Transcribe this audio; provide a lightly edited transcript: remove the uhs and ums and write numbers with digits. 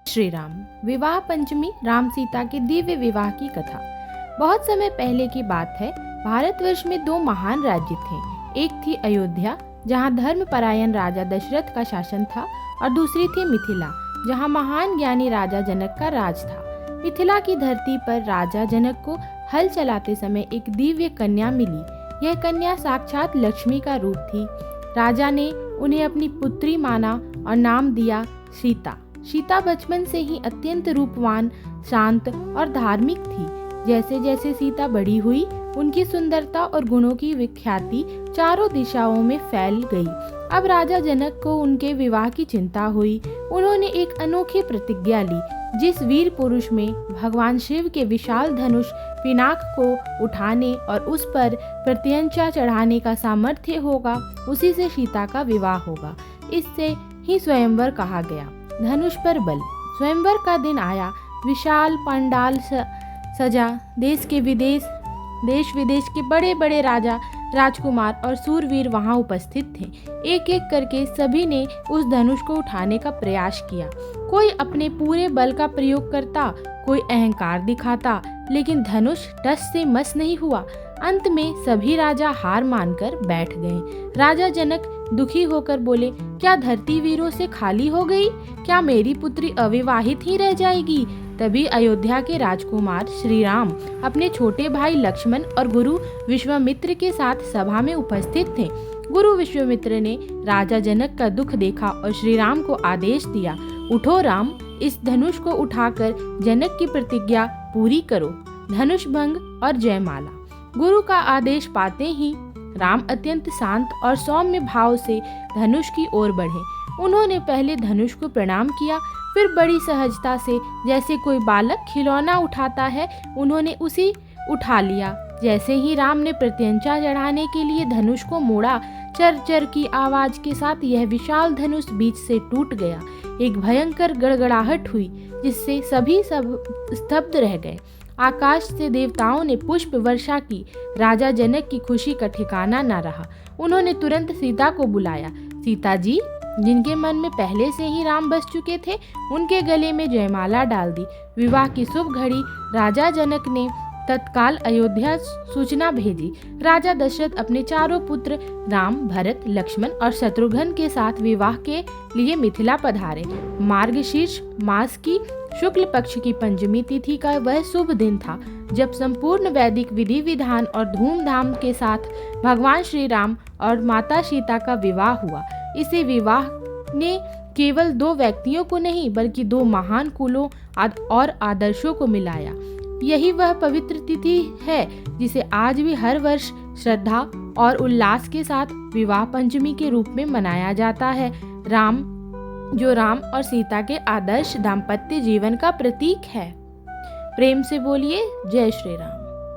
श्री राम विवाह पंचमी, राम सीता के दिव्य विवाह की कथा। बहुत समय पहले की बात है। भारतवर्ष में दो महान राज्य थे। एक थी अयोध्या, जहाँ धर्मपरायण राजा दशरथ का शासन था, और दूसरी थी मिथिला, जहाँ महान ज्ञानी राजा जनक का राज था। मिथिला की धरती पर राजा जनक को हल चलाते समय एक दिव्य कन्या मिली। यह कन्या साक्षात लक्ष्मी का रूप थी। राजा ने उन्हें अपनी पुत्री माना और नाम दिया सीता। सीता बचपन से ही अत्यंत रूपवान, शांत और धार्मिक थी। जैसे जैसे सीता बड़ी हुई, उनकी सुंदरता और गुणों की विख्याति चारों दिशाओं में फैल गई। अब राजा जनक को उनके विवाह की चिंता हुई। उन्होंने एक अनोखी प्रतिज्ञा ली। जिस वीर पुरुष में भगवान शिव के विशाल धनुष पिनाक को उठाने और उस पर प्रत्यंचा चढ़ाने का सामर्थ्य होगा, उसी से सीता का विवाह होगा। इससे ही स्वयंवर कहा गया। धनुष पर बल। स्वयंवर का दिन आया। विशाल पंडाल सजा। देश विदेश के बड़े बड़े राजा, राजकुमार और सूरवीर वहां उपस्थित थे। एक एक करके सभी ने उस धनुष को उठाने का प्रयास किया। कोई अपने पूरे बल का प्रयोग करता, कोई अहंकार दिखाता, लेकिन धनुष टस से मस नहीं हुआ। अंत में सभी राजा हार मानकर बैठ गए। राजा जनक दुखी होकर बोले, क्या धरती वीरों से खाली हो गई? क्या मेरी पुत्री अविवाहित ही रह जाएगी? तभी अयोध्या के राजकुमार श्री राम अपने छोटे भाई लक्ष्मण और गुरु विश्वामित्र के साथ सभा में उपस्थित थे। गुरु विश्वामित्र ने राजा जनक का दुख देखा और श्री राम को आदेश दिया, उठो राम, इस धनुष को उठाकर जनक की प्रतिज्ञा पूरी करो। धनुष भंग और जयमाला। गुरु का आदेश पाते ही राम अत्यंत शांत और सौम्य भाव से धनुष की ओर बढ़े। उन्होंने पहले धनुष को प्रणाम किया, फिर बड़ी सहजता से, जैसे कोई बालक खिलौना उठाता है, उन्होंने उसे उठा लिया। जैसे ही राम ने प्रत्यंचा चढ़ाने के लिए धनुष को मोड़ा, चर चर की आवाज के साथ यह विशाल धनुष बीच से टूट गया। एक भयंकर गड़गड़ाहट हुई, जिससे सभी स्तब्ध रह गए। आकाश से देवताओं ने पुष्प वर्षा की। राजा जनक की खुशी का ठिकाना न रहा। उन्होंने तुरंत सीता को बुलाया। सीता जी, जिनके मन में पहले से ही राम बस चुके थे, उनके गले में जयमाला डाल दी। विवाह की शुभ घड़ी राजा जनक ने तत्काल अयोध्या सूचना भेजी। राजा दशरथ अपने चारों पुत्र राम, भरत, लक्ष्मण और शत्रुघ्न के साथ विवाह के लिए मिथिला पधारे। मार्गशीर्ष मास की शुक्ल पक्ष की पंचमी तिथि का वह शुभ दिन था, जब संपूर्ण वैदिक विधि विधान और धूमधाम के साथ भगवान श्री राम और माता सीता का विवाह हुआ। इसे विवाह ने केवल दो व्यक्तियों को नहीं, बल्कि दो महान कुलों और आदर्शों को मिलाया। यही वह पवित्र तिथि है जिसे आज भी हर वर्ष श्रद्धा और उल्लास के साथ विवाह पंचमी के रूप में मनाया जाता है। जो राम और सीता के आदर्श दाम्पत्य जीवन का प्रतीक है। प्रेम से बोलिए जय श्री राम।